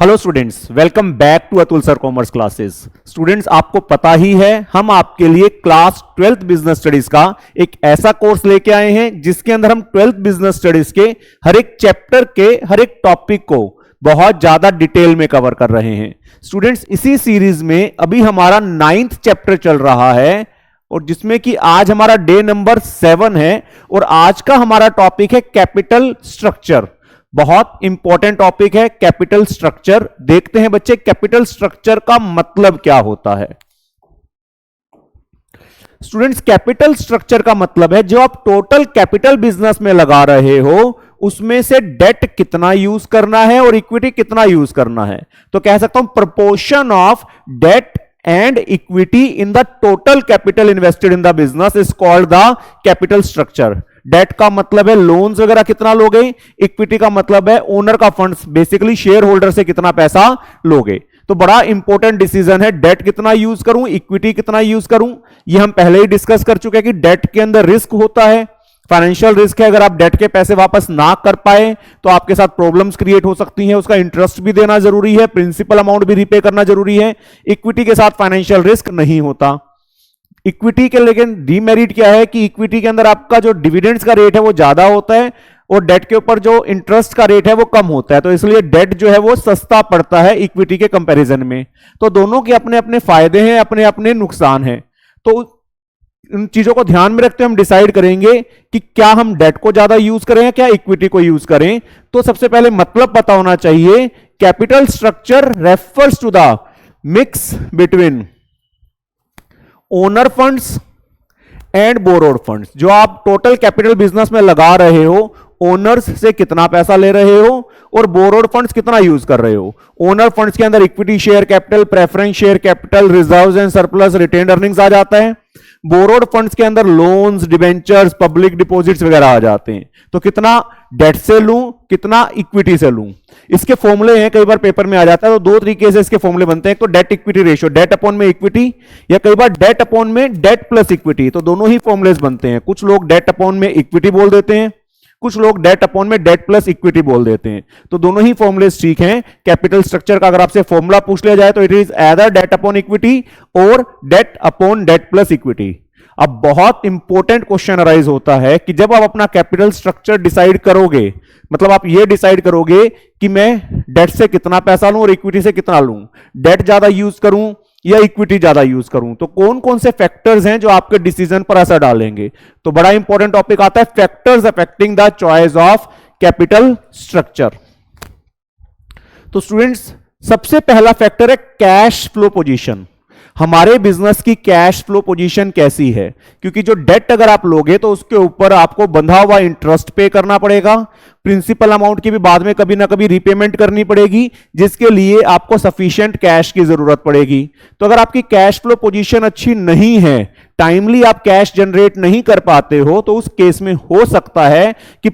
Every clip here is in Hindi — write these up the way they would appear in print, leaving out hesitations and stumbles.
Hello students, welcome back to Atul sir commerce classes. Students, आपको पता ही है हम आपके लिए क्लास 12th बिजनेस स्टडीज का एक ऐसा कोर्स लेके आए हैं जिसके अंदर हम 12th बिजनेस स्टडीज के हर एक चैप्टर के हर एक टॉपिक को बहुत ज्यादा डिटेल में कवर कर रहे हैं। स्टूडेंट्स, इसी सीरीज में अभी हमारा 9th चैप्टर चल रहा है और जिसमें कि आज हमारा डे नंबर 7 है और आज का हमारा टॉपिक है कैपिटल स्ट्रक्चर। बहुत इंपॉर्टेंट टॉपिक है कैपिटल स्ट्रक्चर। देखते हैं बच्चे कैपिटल स्ट्रक्चर का मतलब क्या होता है। स्टूडेंट्स, कैपिटल स्ट्रक्चर का मतलब है जो आप टोटल कैपिटल बिजनेस में लगा रहे हो उसमें से डेट कितना यूज करना है और इक्विटी कितना यूज करना है। तो कह सकता हूं proportion of debt and equity in the total capital invested in the business is called the capital structure. Debt का मतलब है लोन्स वगैरह कितना लोगे, इक्विटी का मतलब है ओनर का फंड्स, बेसिकली शेयर होल्डर से कितना पैसा लोगे। तो बड़ा इंपॉर्टेंट डिसीजन है डेट कितना यूज करूं, इक्विटी कितना यूज करूं। ये हम पहले ही डिस्कस कर चुके हैं कि डेट के अंदर रिस्क होता है, फाइनेंशियल रिस्क है। अगर आप डेट के पैसे वापस ना कर पाए तो आपके साथ प्रॉब्लम्स क्रिएट हो सकती हैं। उसका इंटरेस्ट भी देना जरूरी है, प्रिंसिपल अमाउंट भी रीपे करना जरूरी है। इक्विटी के साथ फाइनेंशियल रिस्क नहीं होता। इक्विटी के लेकिन डीमेरिट क्या है कि इक्विटी के अंदर आपका जो डिविडेंड्स का रेट है वो ज्यादा होता है और डेट के ऊपर जो इंटरेस्ट का रेट है वो कम होता है। तो इसलिए डेट जो है वो सस्ता पड़ता है इक्विटी के कंपैरिजन में। तो दोनों के अपने अपने फायदे हैं, अपने अपने नुकसान हैं। तो इन चीजों को ध्यान में रखते हुए हम डिसाइड करेंगे कि क्या हम डेट को ज्यादा यूज करें या क्या इक्विटी को यूज करें। तो सबसे पहले मतलब पता होना चाहिए। Capital structure refers to the mix between owner funds and borrowed funds. जो आप टोटल कैपिटल बिजनेस में लगा रहे हो, ओनर्स से कितना पैसा ले रहे हो और बोरोड फंड्स कितना यूज कर रहे हो। ओनर फंड्स के अंदर equity share capital, preference share capital, reserves and surplus, retained earnings आ जाता है। बोरोड फंड्स के अंदर लोन्स, डिबेंचर्स, पब्लिक डिपॉजिट्स वगैरह आ जाते हैं। तो कितना डेट से लूं, कितना इक्विटी से लूं। इसके फॉर्मूले हैं, कई बार पेपर में आ जाता है। तो दो तरीके से इसके फॉर्मूले बनते हैं। एक तो debt equity ratio, debt upon में इक्विटी, या कई बार डेट अपॉन में डेट प्लस इक्विटी। तो दोनों ही फॉर्मूलेस बनते हैं। कुछ लोग डेट अपॉन में इक्विटी बोल देते हैं, कुछ लोग डेट अपॉन में डेट प्लस इक्विटी बोल देते हैं। तो दोनों ही फॉर्मूलेस ठीक हैं। कैपिटल स्ट्रक्चर का अगर आपसे फॉर्मूला पूछ लिया जाए तो it is either debt upon equity और debt upon debt plus equity. अब बहुत इंपॉर्टेंट क्वेश्चन अराइज होता है कि जब आप अपना कैपिटल स्ट्रक्चर डिसाइड करोगे, मतलब आप ये डिसाइड करोगे कि मैं डेट से कितना पैसा लूं और इक्विटी से कितना लूं, डेट ज्यादा यूज करूं या इक्विटी ज्यादा यूज करूं, तो कौन कौन से फैक्टर्स हैं जो आपके डिसीजन पर असर डालेंगे। तो बड़ा इंपॉर्टेंट टॉपिक आता है factors affecting the choice of capital structure. तो स्टूडेंट्स, सबसे पहला फैक्टर है कैश फ्लो पोजीशन। हमारे बिजनेस की कैश फ्लो पोजीशन कैसी है, क्योंकि जो डेट अगर आप लोगे तो उसके ऊपर आपको बंधा हुआ इंटरेस्ट पे करना पड़ेगा। प्रिंसिपल अमाउंट की भी बाद में कभी ना कभी रीपेमेंट करनी पड़ेगी, जिसके लिए आपको सफिशिएंट कैश की जरूरत पड़ेगी। तो अगर आपकी कैश फ्लो पोजीशन अच्छी नहीं है, टाइमली आप कैश जनरेट नहीं कर पाते हो, तो उस केस में हो सकता है कि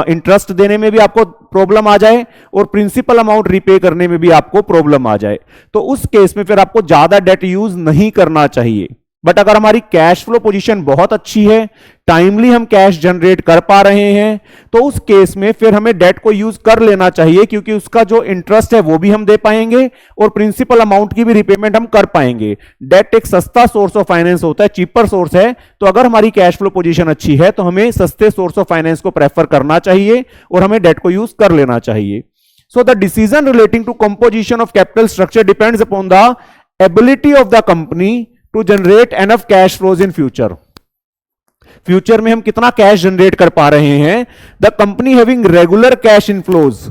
इंटरेस्ट देने में भी आपको प्रॉब्लम आ जाए और प्रिंसिपल अमाउंट रीपे करने में भी आपको प्रॉब्लम आ जाए। तो उस केस में फिर आपको ज्यादा डेट यूज नहीं करना चाहिए। बट अगर हमारी कैश फ्लो पोजीशन बहुत अच्छी है, टाइमली हम कैश जनरेट कर पा रहे हैं, तो उस केस में फिर हमें डेट को यूज कर लेना चाहिए, क्योंकि उसका जो इंटरेस्ट है वो भी हम दे पाएंगे और प्रिंसिपल अमाउंट की भी रिपेमेंट हम कर पाएंगे। डेट एक सस्ता सोर्स ऑफ फाइनेंस होता है, चीपर सोर्स है। तो अगर हमारी कैश फ्लो पोजीशन अच्छी है तो हमें सस्ते सोर्स ऑफ फाइनेंस को प्रेफर करना चाहिए और हमें डेट को यूज कर लेना चाहिए। So the decision relating to composition of capital structure depends upon the ability of the company to generate enough cash flows in future. Future में हम कितना कैश जनरेट कर पा रहे हैं। The company having regular cash inflows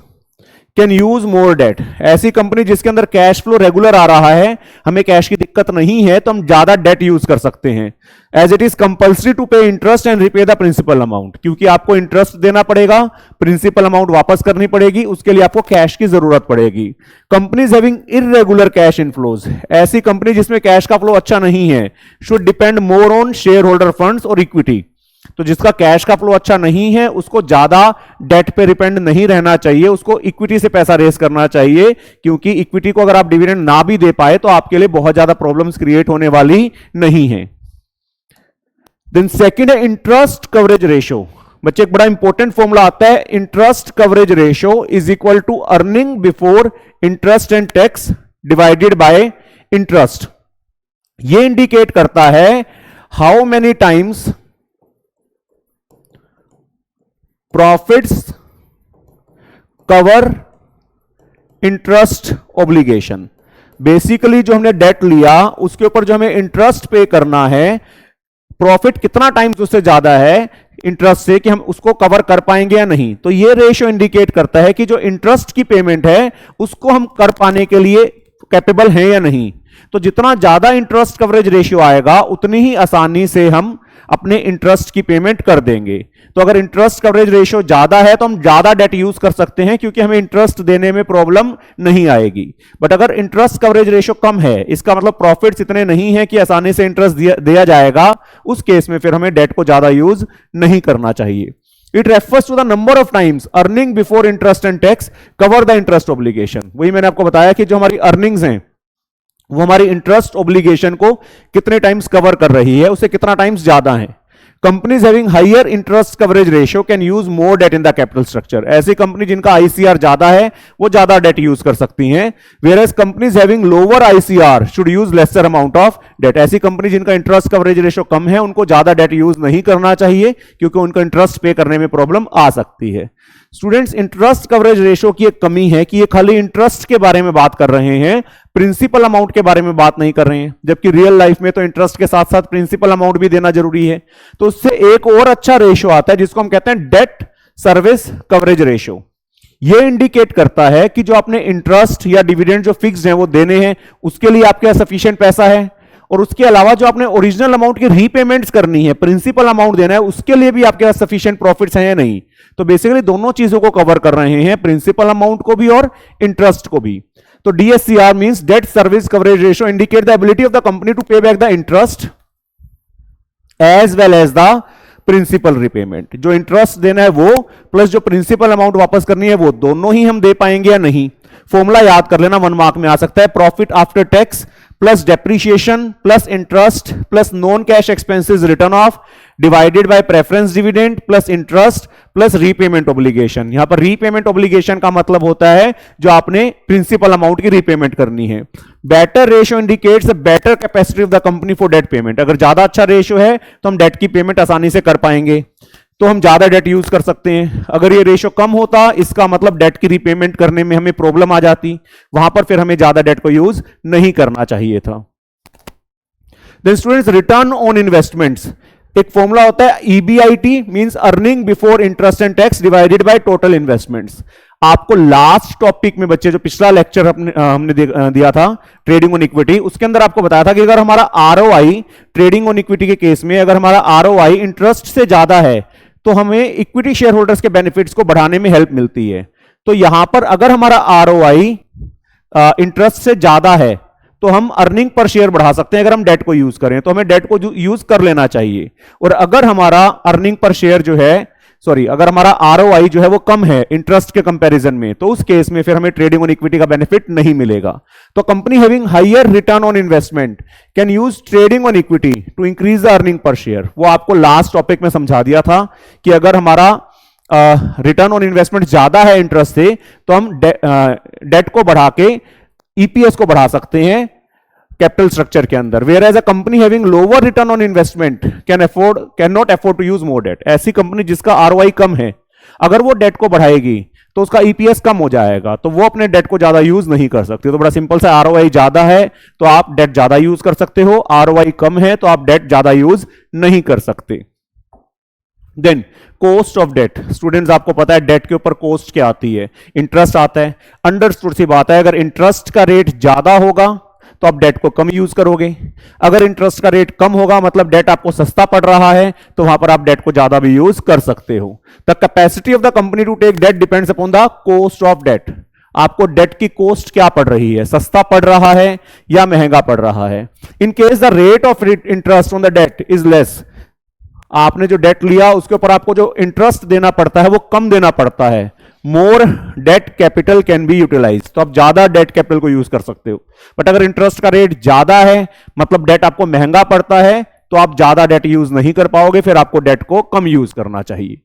can use more debt. ऐसी कंपनी जिसके अंदर कैश फ्लो रेगुलर आ रहा है, हमें कैश की दिक्कत नहीं है, तो हम ज्यादा डेट यूज कर सकते हैं। As it is compulsory to pay interest and repay the principal amount, क्योंकि आपको इंटरेस्ट देना पड़ेगा, प्रिंसिपल अमाउंट वापस करनी पड़ेगी, उसके लिए आपको कैश की जरूरत पड़ेगी। Companies having irregular cash inflows, ऐसी कंपनी जिसमें कैश का फ्लो अच्छा नहीं है, should depend more on share holder funds और इक्विटी। तो जिसका कैश का फ्लो अच्छा नहीं है उसको ज्यादा डेट पे डिपेंड नहीं रहना चाहिए, उसको इक्विटी से पैसा रेस करना चाहिए, क्योंकि इक्विटी को अगर आप डिविडेंड ना भी दे पाए तो आपके लिए बहुत ज्यादा प्रॉब्लम्स क्रिएट होने वाली नहीं है। देन सेकंड है इंटरेस्ट कवरेज रेशियो, बच्चे एक बड़ा इंपॉर्टेंट फॉर्मूला आता है, interest coverage ratio is equal to earning before interest and tax divided by interest. ये इंडिकेट करता है how many times profits cover interest obligation. Basically जो हमने डेट लिया उसके ऊपर जो हमें इंटरेस्ट पे करना है, प्रॉफिट कितना टाइम्स उससे ज्यादा है इंटरेस्ट से कि हम उसको कवर कर पाएंगे या नहीं। तो ये रेशियो इंडिकेट करता है कि जो इंटरेस्ट की पेमेंट है उसको हम कर पाने के लिए कैपेबल हैं या नहीं। तो जितना ज्यादा इंटरेस्ट कवरेज रेशियो आएगा उतनी ही आसानी से हम अपने इंटरेस्ट की पेमेंट कर देंगे। तो अगर इंटरेस्ट कवरेज रेशियो ज्यादा है तो हम ज्यादा डेट यूज कर सकते हैं क्योंकि हमें इंटरेस्ट देने में प्रॉब्लम नहीं आएगी। बट अगर इंटरेस्ट कवरेज रेशियो कम है, इसका मतलब प्रॉफिट्स इतने नहीं है कि आसानी से इंटरेस्ट दिया जाएगा, उस केस में फिर हमें डेट को ज्यादा यूज नहीं करना चाहिए। It refers to the number of times earning before interest and tax cover the interest obligation. वही मैंने आपको बताया कि जो हमारी अर्निंग्स हैं वो हमारी इंटरेस्ट ऑब्लिगेशन को कितने टाइम्स कवर कर रही है, उससे कितना टाइम्स ज्यादा है। Companies having higher interest coverage ratio can use more debt in the capital structure. ऐसी कंपनी जिनका आईसीआर ज्यादा है वो ज्यादा डेट यूज कर सकती हैं। Whereas companies having lower ICR should use lesser amount of debt. ऐसी कंपनी जिनका इंटरेस्ट कवरेज रेशियो कम है उनको ज्यादा डेट यूज नहीं करना चाहिए क्योंकि उनको इंटरेस्ट पे करने में प्रॉब्लम आ सकती है। स्टूडेंट्स, इंटरेस्ट कवरेज रेशियो की एक कमी है कि ये खाली इंटरेस्ट के बारे में बात कर रहे हैं, प्रिंसिपल अमाउंट के बारे में बात नहीं कर रहे हैं, जबकि रियल लाइफ में तो इंटरेस्ट के साथ साथ प्रिंसिपल अमाउंट भी देना जरूरी है। तो उससे एक और अच्छा रेशियो आता है जिसको हम कहते हैं डेट सर्विस कवरेज रेशियो। ये इंडिकेट करता है कि जो आपने इंटरेस्ट या डिविडेंड जो फिक्स्ड है वो देने हैं उसके लिए आपके पास सफिशिएंट पैसा है, और उसके अलावा जो आपने ओरिजिनल अमाउंट की रीपेमेंट्स करनी है, प्रिंसिपल अमाउंट देना है, उसके लिए भी आपके पास सफिशिएंट प्रॉफिट्स हैं या नहीं। तो बेसिकली दोनों चीजों को कवर कर रहे हैं, प्रिंसिपल अमाउंट को भी और इंटरेस्ट को भी। तो DSCR means debt service coverage ratio indicate the ability of the company to pay back the interest as well as the principal repayment. जो इंटरेस्ट देना है वो प्लस जो प्रिंसिपल अमाउंट वापस करनी है वो दोनों ही हम दे पाएंगे या नहीं। फॉर्मूला याद कर लेना, 1 मार्क में आ सकता है। Profit after tax plus depreciation plus interest plus non cash expenses return of divided by preference dividend plus interest plus repayment obligation. यहां पर रीपेमेंट ऑब्लिगेशन का मतलब होता है जो आपने प्रिंसिपल अमाउंट की रीपेमेंट करनी है। Better ratio indicates better capacity of the company for debt payment. अगर ज्यादा अच्छा रेशियो है तो हम डेट की पेमेंट आसानी से कर पाएंगे, तो हम ज्यादा डेट यूज कर सकते हैं। अगर ये रेशियो कम होता इसका मतलब डेट की रीपेमेंट करने में हमें प्रॉब्लम आ जाती, वहां पर फिर हमें ज्यादा डेट को यूज नहीं करना चाहिए था। Then students, return on investments एक फॉर्मूला होता है EBIT means earning before interest and tax divided by total investments. आपको लास्ट टॉपिक में बच्चे जो पिछला लेक्चर हमने दिया था ट्रेडिंग ऑन इक्विटी, उसके अंदर आपको बताया था कि अगर हमारा ROI ट्रेडिंग ऑन इक्विटी के केस में अगर हमारा ROI इंटरेस्ट से ज्यादा है तो हमें इक्विटी शेयर होल्डर्स के बेनिफिट्स को बढ़ाने में हेल्प मिलती है। तो यहां पर अगर हमारा ROI इंटरेस्ट से ज्यादा है तो हम अर्निंग पर शेयर बढ़ा सकते हैं। अगर हम डेट को यूज करें तो हमें डेट को यूज कर लेना चाहिए। और अगर हमारा अर्निंग पर शेयर जो है अगर हमारा ROI जो है वो कम है इंटरेस्ट के कंपैरिजन में, तो उस केस में फिर हमें ट्रेडिंग ऑन इक्विटी का बेनिफिट नहीं मिलेगा। तो company having higher return on investment can use trading on equity to increase the earning per share. वो आपको लास्ट टॉपिक में समझा दिया था कि अगर हमारा रिटर्न ऑन इन्वेस्टमेंट ज्यादा है इंटरेस्ट से तो हम डेट को बढ़ा के EPS को बढ़ा सकते हैं कैपिटल स्ट्रक्चर के अंदर। Whereas a company having lower return on investment can not afford to use more debt. ऐसी कंपनी जिसका ROI कम है अगर वो डेट को बढ़ाएगी तो उसका EPS कम हो जाएगा, तो वो अपने डेट को ज्यादा यूज नहीं कर सकती। तो बड़ा सिंपल सा, ROI ज्यादा है तो आप डेट ज्यादा यूज कर सकते हो, ROI कम है तो आप डेट ज्यादा यूज नहीं कर सकते। Then cost of debt. Students, आपको पता है डेट के ऊपर कॉस्ट क्या आती है, इंटरेस्ट आता है। अंडरस्टूड सी बात है, अगर इंटरेस्ट का रेट ज्यादा होगा तो आप डेट को कम यूज करोगे, अगर इंटरेस्ट का रेट कम होगा मतलब डेट आपको सस्ता पड़ रहा है तो वहां पर आप डेट को ज्यादा भी यूज कर सकते हो। The capacity of the company to take debt depends upon the cost of debt. आपको डेट की कॉस्ट क्या पड़ रही है, सस्ता पड़ रहा है या महंगा पड़ रहा है। In case the rate of interest on the debt is less, आपने जो डेट लिया उसके ऊपर आपको जो इंटरेस्ट देना पड़ता है वो कम देना पड़ता है, more debt capital can be utilise, तो आप ज्यादा डेट कैपिटल को यूज कर सकते हो। बट अगर इंटरेस्ट का रेट ज्यादा है मतलब डेट आपको महंगा पड़ता है तो आप ज्यादा डेट यूज नहीं कर पाओगे, फिर आपको डेट को कम यूज करना चाहिए।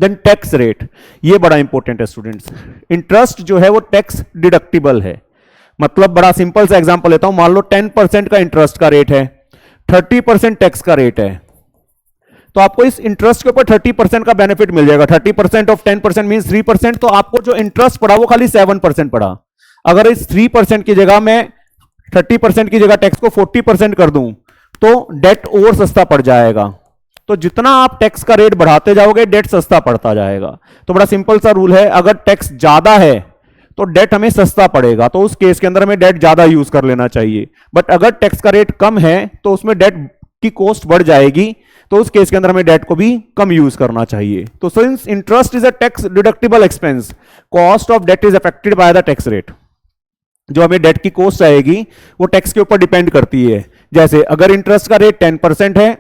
देन टैक्स रेट, ये बड़ा इंपॉर्टेंट है स्टूडेंट्स। इंटरेस्ट जो है वो टैक्स डिडक्टिबल है। मतलब बड़ा सिंपल सा एग्जांपल लेता हूं, मान लो 10% का इंटरेस्ट का रेट है, 30% टैक्स का रेट है, तो आपको इस इंटरेस्ट के ऊपर 30% का बेनिफिट मिल जाएगा। 30% ऑफ 10% मीन 3%, तो आपको जो इंटरेस्ट पड़ा वो खाली 7% पड़ा। अगर इस 3% की जगह मैं 30% की जगह टैक्स को 40% कर दूं तो डेट और सस्ता पड़ जाएगा। तो जितना आप टैक्स का रेट बढ़ाते जाओगे डेट सस्ता पड़ता जाएगा। तो बड़ा सिंपल सा रूल है, अगर टैक्स ज्यादा है तो डेट हमें सस्ता पड़ेगा, तो उस केस के अंदर हमें डेट ज्यादा यूज कर लेना चाहिए। बट अगर टैक्स का रेट कम है तो उसमें डेट की कॉस्ट बढ़ जाएगी, तो उस केस के अंदर हमें डेट को भी कम यूज करना चाहिए। तो since interest is a tax deductible expense, cost of debt is affected by the tax rate. जो हमें डेट की कॉस्ट आएगी वो टैक्स के ऊपर डिपेंड करती है। जैसे अगर इंटरेस्ट का रेट 10% है,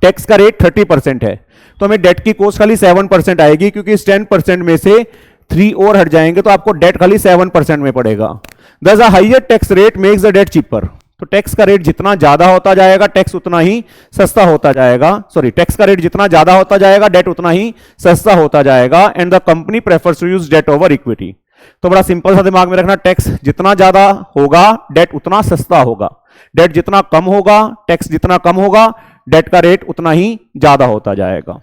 टैक्स का रेट 30% है, तो हमें डेट की कॉस्ट खाली 7% आएगी, क्योंकि इस 10% में से 3 और हट जाएंगे तो आपको डेट खाली 7% में पड़ेगा। Thus a higher tax rate makes the debt cheaper. तो टैक्स का रेट जितना ज्यादा होता जाएगा टैक्स उतना ही सस्ता होता जाएगा। सॉरी, टैक्स का रेट जितना ज्यादा होता जाएगा डेट उतना ही सस्ता होता जाएगा। And the company prefers to use debt over equity. तो बड़ा सिंपल सा दिमाग में रखना, टैक्स जितना ज्यादा होगा डेट उतना सस्ता होगा, डेट जितना कम होगा टैक्स जितना कम होगा डेट का रेट उतना ही ज्यादा होता जाएगा।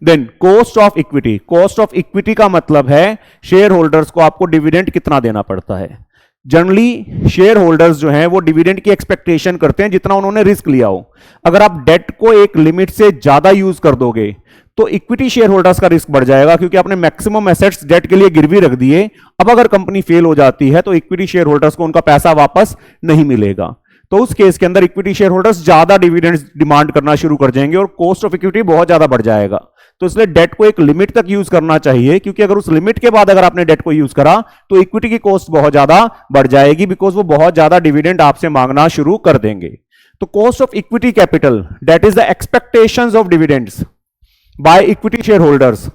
Then cost of equity. Cost of equity का मतलब है शेयर होल्डर्स को आपको डिविडेंड कितना देना पड़ता है। जनरली शेयर होल्डर्स जो हैं वो डिविडेंड की एक्सपेक्टेशन करते हैं जितना उन्होंने रिस्क लिया हो। अगर आप डेट को एक लिमिट से ज्यादा यूज कर दोगे तो इक्विटी शेयर होल्डर्स का रिस्क बढ़ जाएगा, क्योंकि आपने मैक्सिमम एसेट्स डेट के लिए गिरवी रख दिए। अब अगर कंपनी फेल हो जाती है तो इक्विटी शेयर होल्डर्स को उनका पैसा वापस नहीं मिलेगा। तो उस केस के अंदर इक्विटी शेयर होल्डर्स ज्यादा डिविडेंड्स डिमांड करना शुरू कर जाएंगे और कॉस्ट ऑफ इक्विटी बहुत ज्यादा बढ़ जाएगा। तो इसलिए डेट को एक लिमिट तक यूज करना चाहिए, क्योंकि अगर उस लिमिट के बाद अगर आपने डेट को यूज करा तो इक्विटी की कॉस्ट बहुत ज्यादा बढ़ जाएगी, बिकॉज वो बहुत ज्यादा डिविडेंड आपसे मांगना शुरू कर देंगे। तो cost of equity capital, that is the expectations of dividends by equity share holders,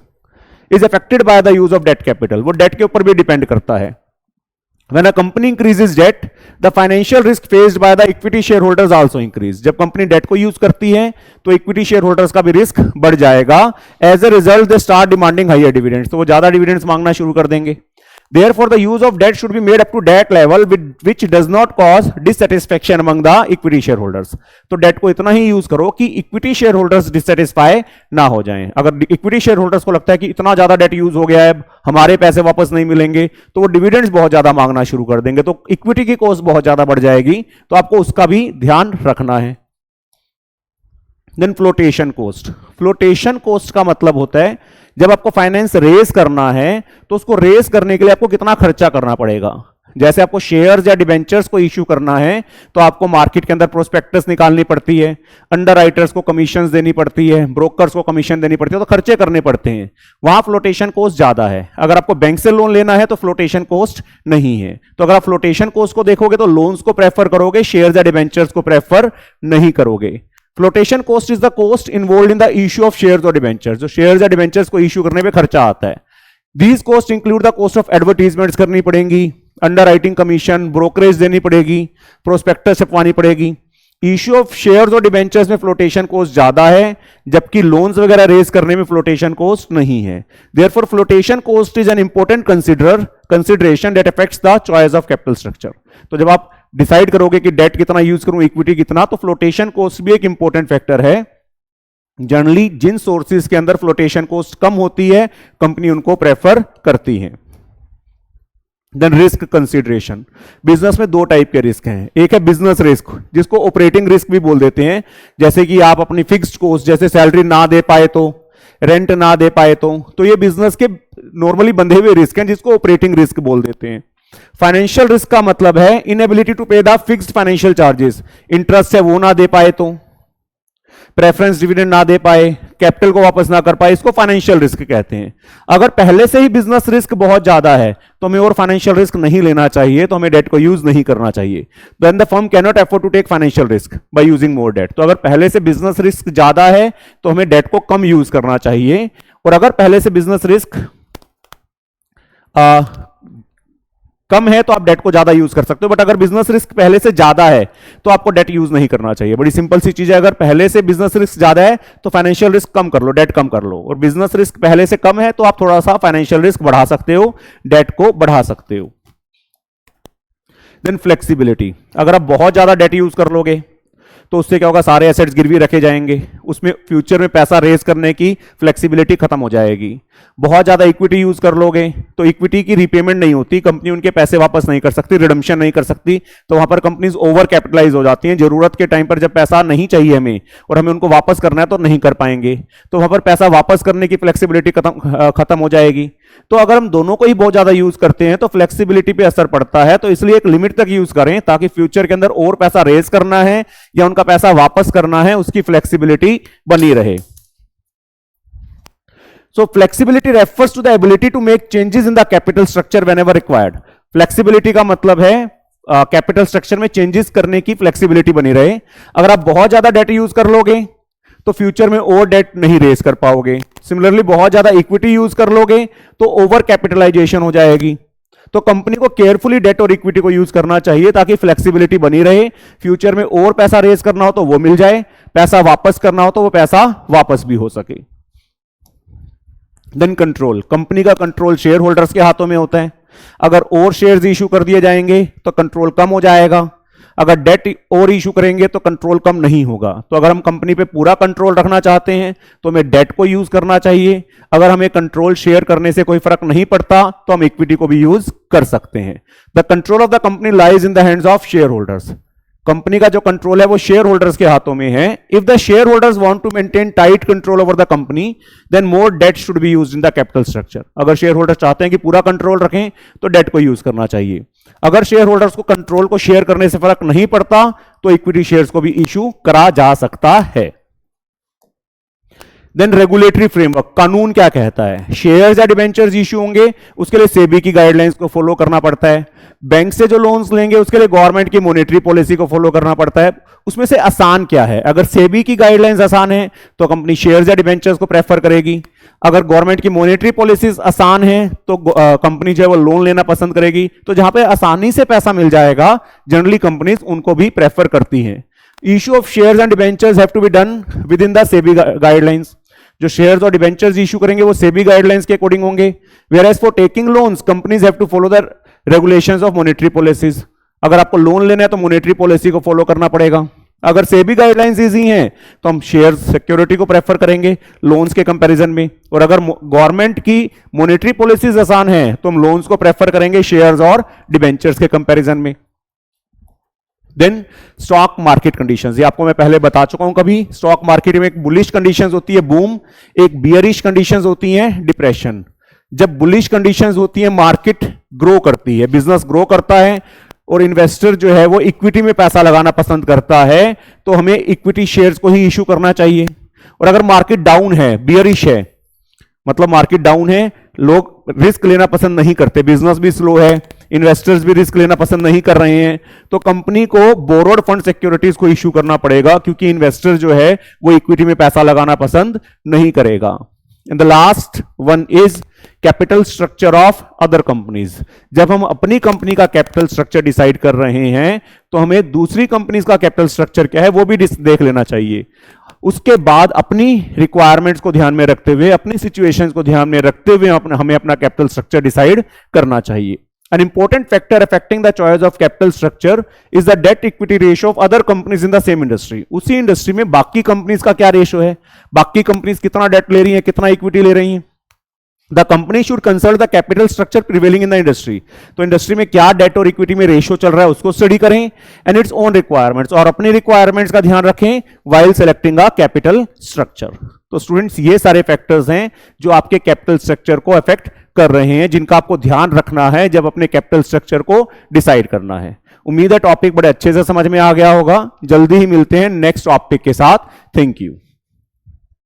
is affected by the use of debt capital. वो डेट के ऊपर भी डिपेंड करता है। When a company increases debt, the financial risk faced by the equity shareholders also increase. जब कंपनी डेट को यूज करती है तो इक्विटी शेयर होल्डर्स का भी रिस्क बढ़ जाएगा। As a result they start demanding higher dividends, तो वो ज्यादा डिविडेंड्स मांगना शुरू कर देंगे। Therefore, the use of debt should be made up to debt level which does not cause dissatisfaction among the equity shareholders. तो डेट को इतना ही यूज करो कि इक्विटी शेयर होल्डर्स डिससेटिस्फाई ना हो जाएं। अगर इक्विटी शेयर होल्डर्स को लगता है कि इतना ज्यादा डेट यूज हो गया है, हमारे पैसे वापस नहीं मिलेंगे, तो वो डिविडेंड्स बहुत ज्यादा मांगना शुरू कर देंगे, तो इक्विटी की कॉस्ट बहुत ज्यादा बढ़ जाएगी। तो आपको उसका भी ध्यान रखना है। Then flotation cost. Flotation cost का मतलब होता है जब आपको फाइनेंस रेस करना है तो उसको रेस करने के लिए आपको कितना खर्चा करना पड़ेगा। जैसे आपको शेयर्स या डिबेंचर्स को इश्यू करना है तो आपको मार्केट के अंदर प्रोस्पेक्टस निकालनी पड़ती है, अंडरराइटर्स को कमीशन देनी पड़ती है, ब्रोकर्स को कमीशन देनी पड़ती है, तो खर्चे करने पड़ते हैं। वहां फ्लोटेशन कॉस्ट ज्यादा है। अगर आपको बैंक से लोन लेना है तो फ्लोटेशन कॉस्ट नहीं है। तो अगर आप फ्लोटेशन कॉस्ट को देखोगे तो लोन्स को प्रेफर करोगे, शेयर्स या डिबेंचर्स को प्रेफर नहीं करोगे। Flotation cost is the cost involve in the issue of shares और डिबेंचर्स। जो शेयर्स या डिबेंचर्स को इश्यू करने में खर्चा आता है। These cost include the cost of advertisements करनी पड़ेंगी, अंडरराइटिंग कमीशन, ब्रोकरेज देनी पड़ेगी, प्रोस्पेक्टस छपवानी पड़ेगी। इश्यू ऑफ शेयर्स और डिबेंचर्स में फ्लोटेशन कॉस्ट ज्यादा है, जबकि लोन्स वगैरह रेज करने में फ्लोटेशन कॉस्ट नहीं है। Therefore flotation cost is an important consideration that affects the choice of capital structure. तो जब आप डिसाइड करोगे कि डेट कितना यूज करूं, इक्विटी कितना, तो फ्लोटेशन कॉस्ट भी एक इंपॉर्टेंट फैक्टर है। जनरली जिन सोर्सेज के अंदर फ्लोटेशन कॉस्ट कम होती है कंपनी उनको प्रेफर करती है। Then risk consideration. बिजनेस में दो टाइप के रिस्क हैं। एक है बिजनेस रिस्क, जिसको ऑपरेटिंग रिस्क भी बोल देते हैं। जैसे कि आप अपनी फिक्स्ड कॉस्ट, जैसे सैलरी ना दे पाए तो, रेंट ना दे पाए तो ये बिजनेस के नॉर्मली बंधे हुए रिस्क हैं, जिसको ऑपरेटिंग रिस्क बोल देते हैं। फाइनेंशियल रिस्क का मतलब है इनएबिलिटी टू पे the fixed financial charges. Interest है वो ना दे पाए तो, प्रेफरेंस डिविडेंड ना दे पाए, कैपिटल को वापस ना कर पाए, इसको फाइनेंशियल रिस्क कहते हैं। अगर पहले से ही बिजनेस रिस्क बहुत ज्यादा है तो हमें और फाइनेंशियल रिस्क नहीं लेना चाहिए, तो हमें डेट को यूज नहीं करना चाहिए। Then the firm can not afford to take financial risk by using more debt. तो अगर पहले से बिजनेस रिस्क ज्यादा है तो हमें डेट को कम यूज करना चाहिए, और अगर पहले से बिजनेस रिस्क कम है तो आप डेट को ज्यादा यूज कर सकते हो, बट अगर बिजनेस रिस्क पहले से ज्यादा है तो आपको डेट यूज नहीं करना चाहिए। बड़ी सिंपल सी चीज है, अगर पहले से बिजनेस रिस्क ज्यादा है तो फाइनेंशियल रिस्क कम कर लो, डेट कम कर लो, और बिजनेस रिस्क पहले से कम है तो आप थोड़ा सा फाइनेंशियल रिस्क बढ़ा सकते हो, डेट को बढ़ा सकते हो। देन फ्लेक्सिबिलिटी, अगर आप बहुत ज्यादा डेट यूज कर लोगे तो उससे क्या होगा, सारे एसेट्स गिरवी रखे जाएंगे, उसमें फ्यूचर में पैसा रेज करने की फ्लेक्सिबिलिटी खत्म हो जाएगी। बहुत ज्यादा इक्विटी यूज कर लोगे तो इक्विटी की रीपेमेंट नहीं होती, कंपनी उनके पैसे वापस नहीं कर सकती, रिडम्पशन नहीं कर सकती, तो वहां पर कंपनीज ओवर कैपिटलाइज हो जाती हैं। जरूरत के टाइम पर जब पैसा नहीं चाहिए हमें और हमें उनको वापस करना है तो नहीं कर पाएंगे, तो वहां पर पैसा वापस करने की फ्लेक्सिबिलिटी खत्म हो जाएगी। तो अगर हम दोनों को ही बहुत ज्यादा यूज करते हैं तो फ्लेक्सिबिलिटी पे असर पड़ता है, तो इसलिए एक लिमिट तक यूज करें ताकि फ्यूचर के अंदर और पैसा रेज करना है या उनका पैसा वापस करना है उसकी फ्लेक्सिबिलिटी बनी रहे। So flexibility refers to the ability to make changes in the capital structure whenever required. Flexibility का मतलब है कैपिटल स्ट्रक्चर में चेंजेस करने की फ्लेक्सिबिलिटी बनी रहे। अगर आप बहुत ज्यादा डेट यूज कर लोगे तो फ्यूचर में और डेट नहीं रेज कर पाओगे। सिमिलरली बहुत ज्यादा इक्विटी यूज कर लोगे तो ओवर कैपिटलाइजेशन हो जाएगी। तो कंपनी को केयरफुली डेट और इक्विटी को यूज करना चाहिए ताकि फ्लेक्सिबिलिटी बनी रहे, फ्यूचर में और पैसा रेज करना हो तो वो मिल जाए, पैसा वापस करना हो तो वो पैसा वापस भी हो सके। देन कंट्रोल, कंपनी का कंट्रोल शेयर होल्डर्स के हाथों में होता है। अगर और शेयर्स इशू कर दिए जाएंगे तो कंट्रोल कम हो जाएगा, अगर डेट और इशू करेंगे तो कंट्रोल कम नहीं होगा। तो अगर हम कंपनी पे पूरा कंट्रोल रखना चाहते हैं तो हमें डेट को यूज करना चाहिए, अगर हमें कंट्रोल शेयर करने से कोई फर्क नहीं पड़ता तो हम इक्विटी को भी यूज कर सकते हैं। The control of the company lies in the hands of share holders, company का जो कंट्रोल है वो शेयर होल्डर्स के हाथों में है। If the share holders want to maintain tight control over the company then more debt should be used in the capital structure. अगर शेयर होल्डर्स चाहते हैं कि पूरा कंट्रोल रखें तो डेट को यूज करना चाहिए। अगर शेयर होल्डर्स को कंट्रोल को शेयर करने से फर्क नहीं पड़ता तो इक्विटी शेयर्स को भी इशू करा जा सकता है। देन रेगुलेटरी फ्रेमवर्क, कानून क्या कहता है, शेयर्स या डिबेंचर्स इशू होंगे उसके लिए सेबी की गाइडलाइंस को फॉलो करना पड़ता है। बैंक से जो लोन्स लेंगे उसके लिए गवर्नमेंट की मॉनेटरी पॉलिसी को फॉलो करना पड़ता है। उसमें से आसान क्या है, अगर सेबी की गाइडलाइंस आसान है तो कंपनी शेयर्स या डिबेंचर्स को प्रेफर करेगी, अगर गवर्नमेंट की मॉनेटरी पॉलिसीज आसान है तो कंपनी जो है वो लोन लेना पसंद करेगी। तो जहां पे आसानी से पैसा मिल जाएगा जनरली कंपनीज उनको भी प्रेफर करती हैं। Issue of shares and debentures have to be done within the SEBI guidelines, जो शेयर्स और डिबेंचर्स इशू करेंगे वो सेबी गाइडलाइंस के अकॉर्डिंग होंगे। Whereas for taking loans companies have to follow the regulations of monetary policies, अगर आपको लोन लेना है तो मॉनेटरी पॉलिसी को फॉलो करना पड़ेगा। अगर सेबी गाइडलाइंस इजी हैं तो हम शेयर सिक्योरिटी को प्रेफर करेंगे लोन्स के कंपैरिजन में, और अगर गवर्नमेंट की मॉनेटरी पॉलिसीज आसान है तो हम लोन्स को प्रेफर करेंगे शेयर्स और डिबेंचर्स के कंपैरिजन में। देन स्टॉक मार्केट कंडीशंस, ये आपको मैं पहले बता चुका हूं कभी। स्टॉक मार्केट में एक बुलिश कंडीशंस होती है बूम, एक बियरिश कंडीशंस होती है डिप्रेशन। जब बुलिश कंडीशंस होती है मार्केट ग्रो करती है, बिजनेस ग्रो करता है और इन्वेस्टर जो है वो इक्विटी में पैसा लगाना पसंद करता है, तो हमें इक्विटी शेयर्स को ही इशू करना चाहिए। और अगर मार्केट डाउन है, बियरिश है, मतलब मार्केट डाउन है, लोग रिस्क लेना पसंद नहीं करते, बिजनेस भी स्लो है, इन्वेस्टर्स भी रिस्क लेना पसंद नहीं कर रहे हैं, तो कंपनी को बोरोड फंड सिक्योरिटीज को इशू करना पड़ेगा, क्योंकि इन्वेस्टर जो है वो इक्विटी में पैसा लगाना पसंद नहीं करेगा। And the last one is capital structure of other companies. जब हम अपनी कंपनी का कैपिटल स्ट्रक्चर डिसाइड कर रहे हैं तो हमें दूसरी कंपनीज का कैपिटल स्ट्रक्चर क्या है वो भी देख लेना चाहिए। उसके बाद अपनी रिक्वायरमेंट्स को ध्यान में रखते हुए, अपनी सिचुएशंस को ध्यान में रखते हुए हमें अपना कैपिटल स्ट्रक्चर डिसाइड करना चाहिए। An important factor affecting the choice of capital structure is the debt equity ratio of other companies in the same industry. उसी इंडस्ट्री में बाकी कंपनीज का क्या रेशो है, बाकी कंपनीज कितना डेट ले रही हैं, कितना इक्विटी ले रही हैं। The company should consult the capital structure prevailing in the industry, तो इंडस्ट्री में क्या डेट और इक्विटी में रेशियो चल रहा है उसको स्टडी करें, एंड इट्स ओन रिक्वायरमेंट्स, और अपनी रिक्वायरमेंट्स का ध्यान रखें while selecting a capital structure. तो स्टूडेंट्स ये सारे फैक्टर्स हैं जो आपके कैपिटल स्ट्रक्चर को अफेक्ट कर रहे हैं, जिनका आपको ध्यान रखना है जब अपने कैपिटल स्ट्रक्चर को डिसाइड करना है। उम्मीद है टॉपिक बड़े अच्छे से समझ में आ गया होगा। जल्दी ही मिलते हैं नेक्स्ट टॉपिक के साथ। Thank you.